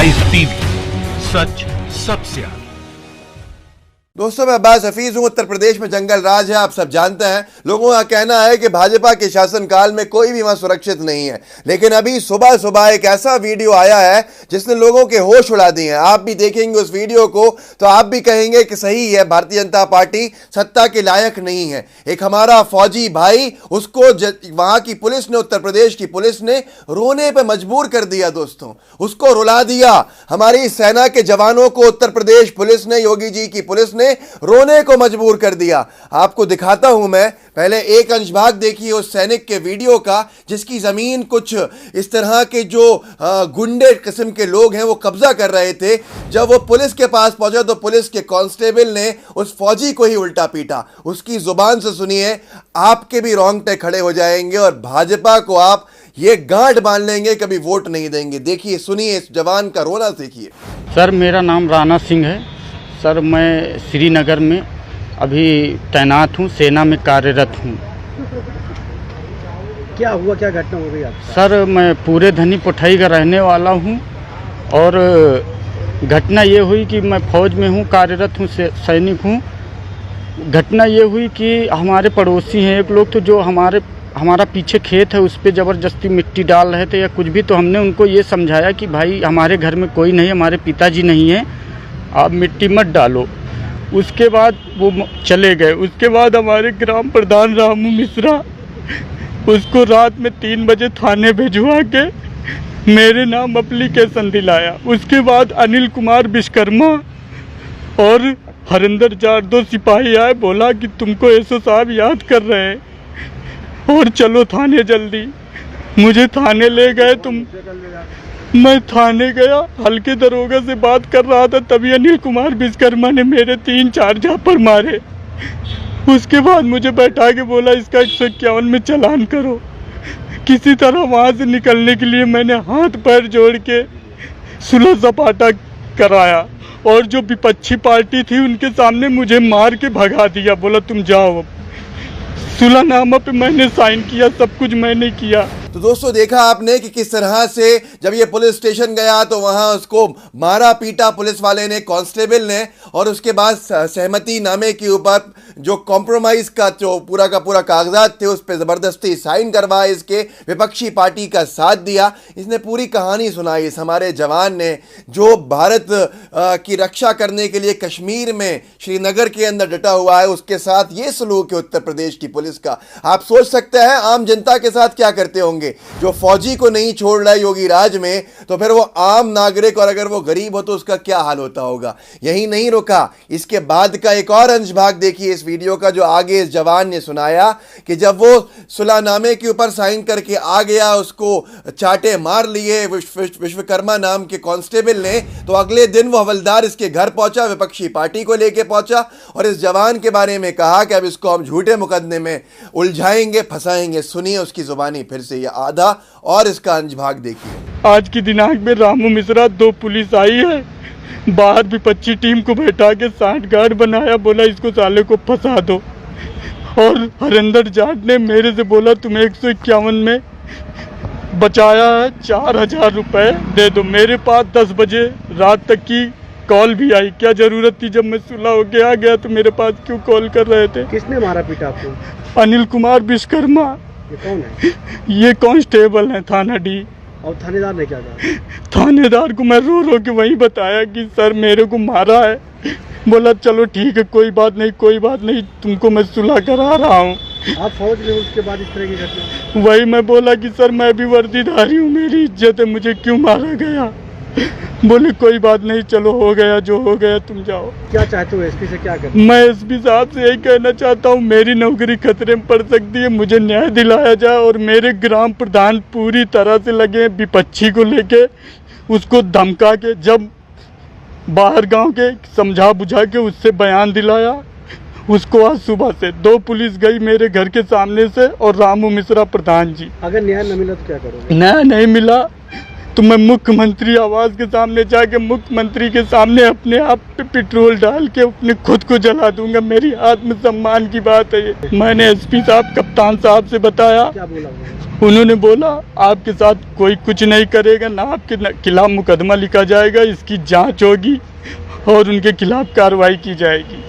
Rise TV, सच सबसे आगे। दोस्तों, मैं अब्बास हफीज हूं। उत्तर प्रदेश में जंगल राज है, आप सब जानते हैं। लोगों का कहना है कि भाजपा के शासनकाल में कोई भी वहां सुरक्षित नहीं है, लेकिन अभी सुबह सुबह एक ऐसा वीडियो आया है जिसने लोगों के होश उड़ा दिए हैं। आप भी देखेंगे उस वीडियो को तो आप भी कहेंगे कि सही है, भारतीय जनता पार्टी सत्ता के लायक नहीं है। एक हमारा फौजी भाई, उसको वहां की पुलिस ने, उत्तर प्रदेश की पुलिस ने रोने पर मजबूर कर दिया। दोस्तों, उसको रुला दिया। हमारी सेना के जवानों को उत्तर प्रदेश पुलिस ने, योगी जी की पुलिस ने रोने को मजबूर कर दिया। आपको दिखाता हूं मैं, पहले एक अंश भाग देखिए उस सैनिक के वीडियो का, जिसकी जमीन कुछ इस तरह के जो गुंडे किस्म के लोग हैं वो कब्जा कर रहे थे। जब वो पुलिस के पास पहुंचा तो पुलिस के कांस्टेबल ने उस फौजी को ही उल्टा पीटा। उसकी जुबान से सुनिए, आपके भी रोंगटे खड़े हो जाएंगे और भाजपा को आप ये गांठ बांध लेंगे, कभी वोट नहीं देंगे। देखिए, सुनिए इस जवान का रोना, देखिए। सर, मेरा नाम राणा सिंह है। सर, मैं श्रीनगर में अभी तैनात हूँ, सेना में कार्यरत हूँ। क्या हुआ, क्या घटना हो गई आपके? सर, मैं पूरे धनी पुठाई का रहने वाला हूँ और घटना ये हुई कि मैं फौज में हूँ, कार्यरत हूँ, सैनिक हूँ। घटना ये हुई कि हमारे पड़ोसी हैं एक लोग, तो जो हमारा पीछे खेत है उस पर ज़बरदस्ती मिट्टी डाल रहे थे या कुछ भी। तो हमने उनको ये समझाया कि भाई हमारे घर में कोई नहीं, हमारे पिताजी नहीं हैं, आप मिट्टी मत डालो। उसके बाद वो चले गए। उसके बाद हमारे ग्राम प्रधान रामू मिश्रा उसको रात में 3 बजे थाने भिजवा के मेरे नाम एप्लीकेशन दिलाया। उसके बाद अनिल कुमार विश्वकर्मा और हरिंदर जाट 2 सिपाही आए, बोला कि तुमको एसओ साहब याद कर रहे हैं और चलो थाने जल्दी। मुझे थाने ले गए। मैं थाने गया, हल्के दरोगा से बात कर रहा था, तभी अनिल कुमार विश्वकर्मा ने मेरे 3-4 झापड़ मारे। उसके बाद मुझे बैठा के बोला इसका 151 में चालान करो। किसी तरह वहाँ से निकलने के लिए मैंने हाथ पैर जोड़ के सुलह सपाटा कराया और जो विपक्षी पार्टी थी उनके सामने मुझे मार के भगा दिया। बोला तुम जाओ। अब सुलहनामा पे मैंने साइन किया, सब कुछ मैंने किया। तो दोस्तों, देखा आपने कि किस तरह से जब ये पुलिस स्टेशन गया तो वहां उसको मारा पीटा पुलिस वाले ने, कांस्टेबल ने, और उसके बाद सहमति नामे के ऊपर जो कॉम्प्रोमाइज का जो पूरा का पूरा कागजात थे उस पर ज़बरदस्ती साइन करवाए, इसके विपक्षी पार्टी का साथ दिया। इसने पूरी कहानी सुनाई इस हमारे जवान ने, जो भारत की रक्षा करने के लिए कश्मीर में श्रीनगर के अंदर डटा हुआ है। उसके साथ ये सलूक है उत्तर प्रदेश की पुलिस का। आप सोच सकते हैं आम जनता के साथ क्या करते होंगे। जो फौजी को नहीं छोड़ रहा है योगी राज में, तो फिर वो आम नागरिक, और अगर वो गरीब हो तो उसका क्या हाल होता होगा। यही नहीं रुका, इसके बाद का एक और अंश भाग देखिए इस वीडियो का, जो आगे इस जवान ने सुनाया कि जब वो सुलहनामे के ऊपर साइन करके आ गया, उसको चाटे मार लिए विश्वकर्मा नाम के कांस्टेबल ने, तो अगले दिन वो हवलदार इसके घर पहुंचा, विपक्षी पार्टी को लेके पहुंचा और इस जवान के बारे में कहा कि अब इसको हम झूठे मुकदमे में उलझाएंगे, फंसाएंगे। सुनिए उसकी जुबानी फिर से आधा और इसका अंश भाग देखिए। आज की दिनांक में रामू मिश्रा 2 पुलिस आई है, बाहर विपक्षी टीम को बैठा के 60 गार्ड बनाया, बोला इसको साले को फंसा दो। और हरिंदर जाट ने मेरे से बोला तुम्हें 151 में बचाया है, 4000 रुपये दे दो। मेरे पास 10 बजे रात तक की कॉल भी आई। क्या जरूरत थी, जब मैं सुलह होके आ गया तो मेरे पास क्यों कॉल कर रहे थे? किसने मारा पीटा आपको? अनिल कुमार विश्वकर्मा। ये कौन है? ये कांस्टेबल है थाना डी। और थानेदार ने क्या कहा? थानेदार को मैं रो रो के वही बताया कि सर मेरे को मारा है। बोला चलो ठीक है, कोई बात नहीं, कोई बात नहीं, तुमको मैं सुलह करा रहा हूँ। आप फौज में उसके बाद इस तरह की घटना? वही मैं बोला कि सर मैं भी वर्दीधारी हूँ, मेरी इज्जत है, मुझे क्यों मारा गया। बोले कोई बात नहीं, चलो हो गया जो हो गया, तुम जाओ। क्या चाहते हो एसपी से, क्या करते? मैं एसपी साहब से यही कहना चाहता हूँ, मेरी नौकरी खतरे में पड़ सकती है, मुझे न्याय दिलाया जाए। और मेरे ग्राम प्रधान पूरी तरह से लगे विपक्षी को लेके, उसको धमका के, जब बाहर गांव के समझा बुझा के उससे बयान दिलाया। उसको आज सुबह से 2 पुलिस गई मेरे घर के सामने से और रामू मिश्रा प्रधान जी। अगर न्याय न मिला तो क्या करोगे? न्याय नहीं मिला तो मैं मुख्यमंत्री आवास के सामने जाके मुख्यमंत्री के सामने अपने आप पे पेट्रोल डाल के अपने खुद को जला दूंगा। मेरी आत्मसम्मान की बात है ये। मैंने एसपी साहब, कप्तान साहब से बताया, क्या बोला उन्होंने? उन्होंने बोला आपके साथ कोई कुछ नहीं करेगा, ना आपके खिलाफ मुकदमा लिखा जाएगा, इसकी जांच होगी और उनके खिलाफ कार्रवाई की जाएगी।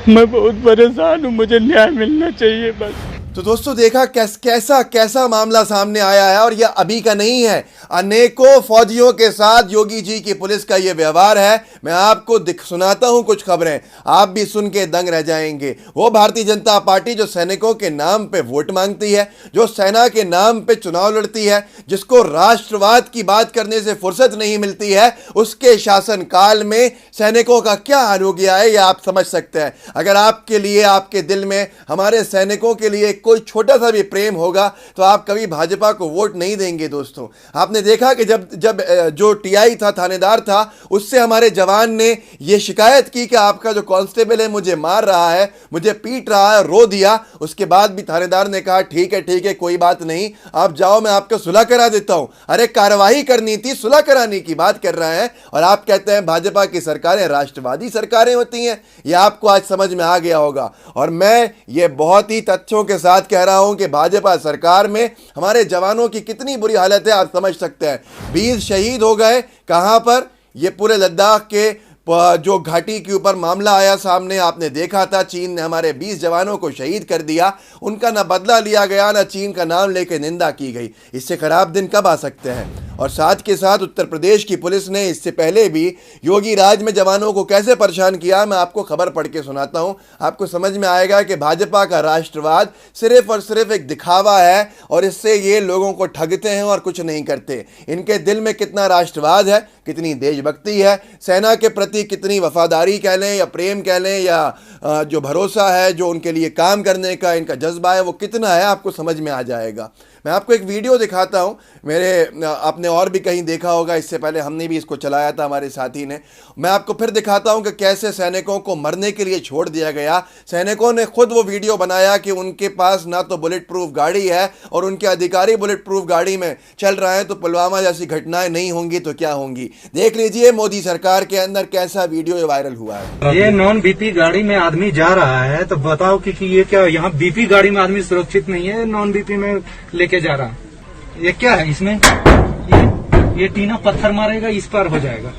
मैं बहुत परेशान हूँ, मुझे न्याय मिलना चाहिए बस। तो दोस्तों देखा कैसा मामला सामने आया है, और यह अभी का नहीं है। अनेकों फौजियों के साथ योगी जी की पुलिस का यह व्यवहार है। मैं आपको सुनाता हूं कुछ खबरें, आप भी सुन के दंग रह जाएंगे। वो भारतीय जनता पार्टी जो सैनिकों के नाम पे वोट मांगती है, जो सेना के नाम पे चुनाव लड़ती है, जिसको राष्ट्रवाद की बात करने से फुर्सत नहीं मिलती है, उसके शासनकाल में सैनिकों का क्या हाल हो गया है, यह आप समझ सकते हैं। अगर आपके लिए, आपके दिल में हमारे सैनिकों के लिए कोई छोटा सा भी प्रेम होगा तो आप कभी भाजपा को वोट नहीं देंगे। दोस्तों आपने देखा कि जब जो टीआई था, थानेदार था, उससे हमारे जवान ने यह शिकायत की कि आपका जो कांस्टेबल है मुझे मार रहा है, मुझे पीट रहा है, रो दिया। उसके बाद भी थानेदार ने कहा ठीक है कोई बात नहीं, आप जाओ, मैं आपको सुलह करा देता हूं। अरे कार्रवाई करनी थी, सुलह कराने की बात कर रहे हैं, और आप कहते हैं भाजपा की सरकारें राष्ट्रवादी सरकारें होती हैं। यह आपको आज समझ में आ गया होगा। और मैं ये बहुत ही तथ्यों के साथ कह रहा हूं कि भाजपा सरकार में हमारे जवानों की कितनी बुरी हालत है, आप समझ सकते हैं। 20 शहीद हो गए। कहां पर? ये पूरे लद्दाख के जो घाटी के ऊपर मामला आया सामने, आपने देखा था, चीन ने हमारे 20 जवानों को शहीद कर दिया। उनका ना बदला लिया गया, ना चीन का नाम लेकर निंदा की गई। इससे खराब दिन कब आ सकते हैं? और साथ के साथ उत्तर प्रदेश की पुलिस ने इससे पहले भी योगी राज में जवानों को कैसे परेशान किया, मैं आपको खबर पढ़ के सुनाता हूं। आपको समझ में आएगा कि भाजपा का राष्ट्रवाद सिर्फ और सिर्फ एक दिखावा है, और इससे ये लोगों को ठगते हैं और कुछ नहीं करते। इनके दिल में कितना राष्ट्रवाद है, कितनी देशभक्ति है, सेना के प्रति कितनी वफादारी कह लें या प्रेम कह लें, या जो भरोसा है, जो उनके लिए काम करने का इनका जज्बा है, वो कितना है, आपको समझ में आ जाएगा। मैं आपको एक वीडियो दिखाता हूं। आपने और भी कहीं देखा होगा, इससे पहले हमने भी इसको चलाया था हमारे साथी ने। मैं आपको फिर दिखाता हूं कि कैसे सैनिकों को मरने के लिए छोड़ दिया गया। सैनिकों ने खुद वो वीडियो बनाया कि उनके पास ना तो बुलेट प्रूफ गाड़ी है, और उनके अधिकारी बुलेट प्रूफ गाड़ी में चल रहे हैं, तो पुलवामा जैसी घटनाएं नहीं होंगी तो क्या होंगी। देख लीजिए मोदी सरकार के अंदर कैसा वीडियो वायरल हुआ है। ये नॉन बीपी गाड़ी में आदमी जा रहा है, तो बताओ कि ये क्या, यहाँ बीपी गाड़ी में आदमी सुरक्षित नहीं है, नॉन बीपी में लेके जा रहा है। ये क्या है इसमें? ये टीना पत्थर मारेगा, इस पार हो जाएगा।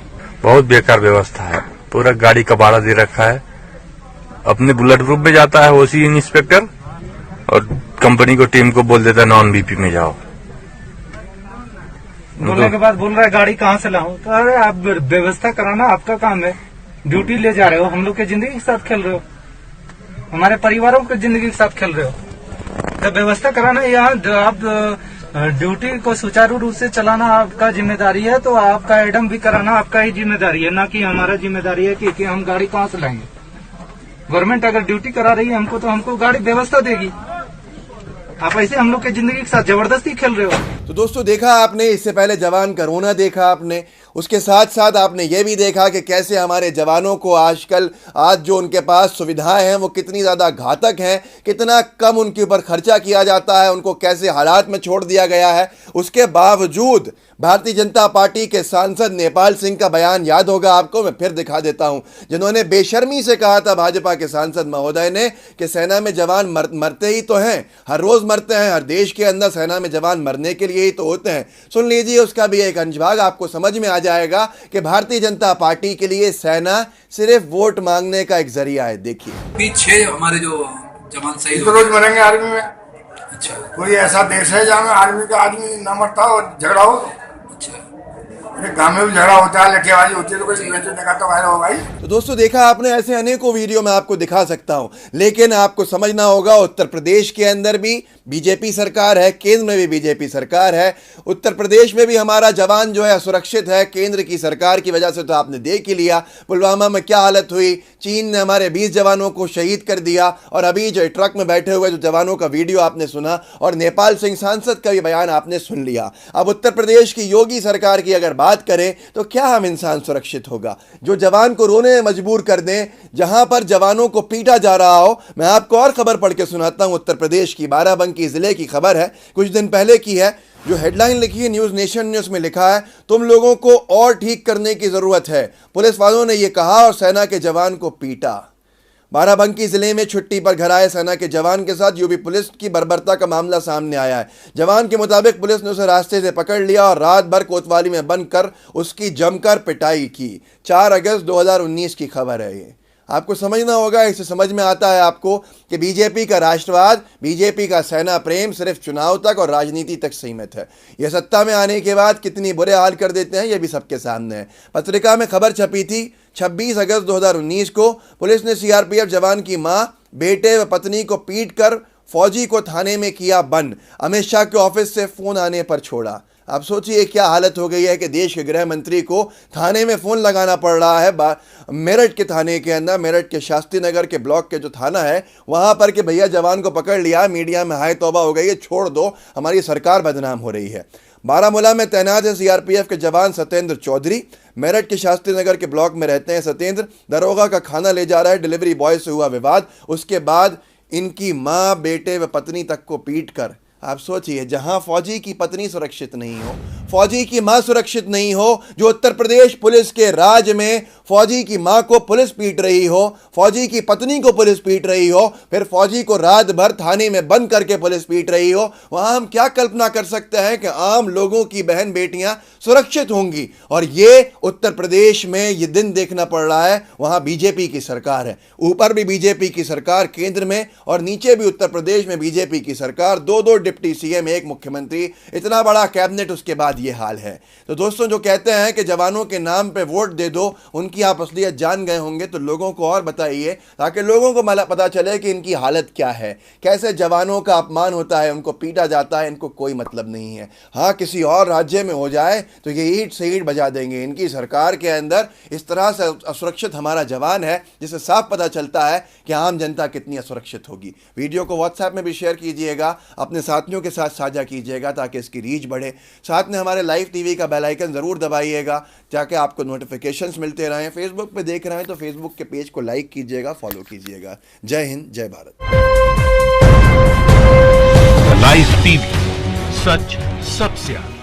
बहुत बेकार व्यवस्था है, पूरा गाड़ी का भाड़ा दे रखा है। अपने बुलेट प्रूफ में जाता है ओसी इंस्पेक्टर, और कंपनी को टीम को बोल देता है नॉन बीपी में जाओ। बोलने के बाद बोल रहा है गाड़ी कहाँ से लाऊं? तो अरे आप व्यवस्था कराना आपका काम है, ड्यूटी ले जा रहे हो, हम लोग की जिंदगी के साथ खेल रहे हो, हमारे परिवारों की जिंदगी के साथ खेल रहे हो। तो व्यवस्था कराना, यहाँ आप ड्यूटी को सुचारू रूप से चलाना आपका जिम्मेदारी है, तो आपका एडम भी कराना आपका ही जिम्मेदारी है, ना कि हमारा जिम्मेदारी है कि हम गाड़ी कहाँ से लाएंगे। गवर्नमेंट अगर ड्यूटी करा रही है हमको, तो हमको गाड़ी व्यवस्था देगी। आप ऐसे हम लोग की जिंदगी के साथ जबरदस्ती खेल रहे हो। तो दोस्तों देखा आपने, इससे पहले जवान का रोना देखा आपने, उसके साथ साथ आपने ये भी देखा कि कैसे हमारे जवानों को आज जो उनके पास सुविधाएं हैं वो कितनी ज़्यादा घातक हैं, कितना कम उनके ऊपर खर्चा किया जाता है, उनको कैसे हालात में छोड़ दिया गया है। उसके बावजूद भारतीय जनता पार्टी के सांसद नेपाल सिंह का बयान याद होगा आपको, मैं फिर दिखा देता हूं, जिन्होंने बेशर्मी से कहा था भाजपा के सांसद महोदय ने कि सेना में जवान मरते ही तो हैं, हर रोज मरते हैं, हर देश के अंदर सेना में जवान मरने के लिए ही तो होते हैं। सुन लीजिए उसका भी एक अंशभाग, आपको समझ में आ जाएगा कि भारतीय जनता पार्टी के लिए सेना सिर्फ वोट मांगने का एक जरिया है। देखिए, अभी 6 हमारे जो जवान शहीद तो रोज मरेंगे आर्मी में। अच्छा कोई ऐसा देश है जहाँ आर्मी का आदमी ना मरता हो और झगड़ा हो? अच्छा गाँव में भी झगड़ा होता है, लठियाबाजी होती है, तो कोई देखा तो वायरल हो भाई। तो दोस्तों देखा आपने, ऐसे अनेकों वीडियो मैं आपको दिखा सकता हूं, लेकिन आपको समझना होगा उत्तर प्रदेश के अंदर भी बीजेपी सरकार है, केंद्र में भी बीजेपी सरकार है। उत्तर प्रदेश में भी हमारा जवान जो है सुरक्षित है केंद्र की सरकार की वजह से। तो आपने देख ही लिया पुलवामा में क्या हालत हुई, चीन ने हमारे 20 जवानों को शहीद कर दिया, और अभी जो ट्रक में बैठे हुए जो जवानों का वीडियो आपने सुना, और नेपाल सिंह सांसद का भी बयान आपने सुन लिया। अब उत्तर प्रदेश की योगी सरकार की अगर बात करें तो क्या हम इंसान सुरक्षित होगा? जो जवान को रोने में मजबूर कर दें, जहां पर जवानों को पीटा जा रहा हो। मैं आपको और खबर पढ़ के सुनाता हूं, उत्तर प्रदेश की बाराबंकी जिले की खबर है, कुछ दिन पहले की है। जो हेडलाइन लिखी है न्यूज़ नेशन ने, उसमें लिखा है तुम लोगों को और ठीक करने की ज़रूरत है, पुलिस वालों ने यह कहा और सेना के जवान को पीटा। बाराबंकी जिले में छुट्टी पर घर आए सेना के जवान के साथ यूपी पुलिस की बर्बरता का मामला सामने आया है। जवान के मुताबिक पुलिस ने उसे रास्ते से पकड़ लिया और रात भर कोतवाली में बंद कर उसकी जमकर पिटाई की। 4 अगस्त 2019 की खबर है ये। आपको समझना होगा, इससे समझ में आता है आपको कि बीजेपी का राष्ट्रवाद, बीजेपी का सेना प्रेम सिर्फ चुनाव तक और राजनीति तक सीमित है। यह सत्ता में आने के बाद कितनी बुरे हाल कर देते हैं, यह भी सबके सामने है। पत्रिका में खबर छपी थी 26 अगस्त 2019 को। पुलिस ने सीआरपीएफ जवान की मां, बेटे व पत्नी को पीट कर फौजी को थाने में किया बंद। अमित शाह के ऑफिस से फोन आने पर छोड़ा। आप सोचिए क्या हालत हो गई है कि देश के गृह मंत्री को थाने में फ़ोन लगाना पड़ रहा है। मेरठ के थाने के अंदर, मेरठ के शास्त्री नगर के ब्लॉक के जो थाना है वहाँ पर, कि भैया जवान को पकड़ लिया। मीडिया में हाय तौबा हो गई है, छोड़ दो, हमारी सरकार बदनाम हो रही है। बारामूला में तैनात है सीआरपीएफ के जवान सत्येंद्र चौधरी। मेरठ के शास्त्री नगर के ब्लॉक में रहते हैं सत्येंद्र। दरोगा का खाना ले जा रहा है, डिलीवरी बॉय से हुआ विवाद। उसके बाद इनकी माँ, बेटे व पत्नी तक को पीट कर, आप सोचिए, जहां फौजी की पत्नी सुरक्षित नहीं हो, फौजी की मां सुरक्षित नहीं हो, जो उत्तर प्रदेश पुलिस के राज में फौजी की मां को पुलिस पीट रही हो, फौजी की पत्नी को पुलिस पीट रही हो, फिर फौजी को रात भर थाने में बंद करके पुलिस पीट रही हो, वहां हम क्या कल्पना कर सकते हैं कि आम लोगों की बहन बेटियां सुरक्षित होंगी? और ये उत्तर प्रदेश में ये दिन देखना पड़ रहा है। वहां बीजेपी की सरकार है, ऊपर भी बीजेपी की सरकार केंद्र में, और नीचे भी उत्तर प्रदेश में बीजेपी की सरकार। 2 डिप्टी सीएम, 1 मुख्यमंत्री, इतना बड़ा कैबिनेट, उसके बाद ये हाल है। तो दोस्तों, जो कहते हैं कि जवानों के नाम पे वोट दे दो, उनकी आप असलियत जान गए होंगे तो लोगों को और बताइए, ताकि लोगों को पता चले कि इनकी हालत क्या है, कैसे जवानों का अपमान होता है, उनको पीटा जाता है, इनको कोई मतलब नहीं है। हाँ, किसी और राज्य में हो जाए तो ये ईंट से ईंट बजा देंगे। इनकी सरकार के अंदर इस तरह से असुरक्षित हमारा जवान है, जिससे साफ पता चलता है कि आम जनता कितनी असुरक्षित होगी। वीडियो को व्हाट्सएप में भी शेयर कीजिएगा, अपने साथियों के साथ साझा कीजिएगा ताकि इसकी रीच बढ़े। साथ में हमारे लाइव टीवी का बेल आइकन ज़रूर दबाइएगा ताकि आपको नोटिफिकेशंस मिलते रहें। फेसबुक पे देख रहे हैं तो फेसबुक के पेज को लाइक कीजिएगा, फॉलो कीजिएगा। जय हिंद, जय भारत। लाइव टीवी, सच सबसे आगे।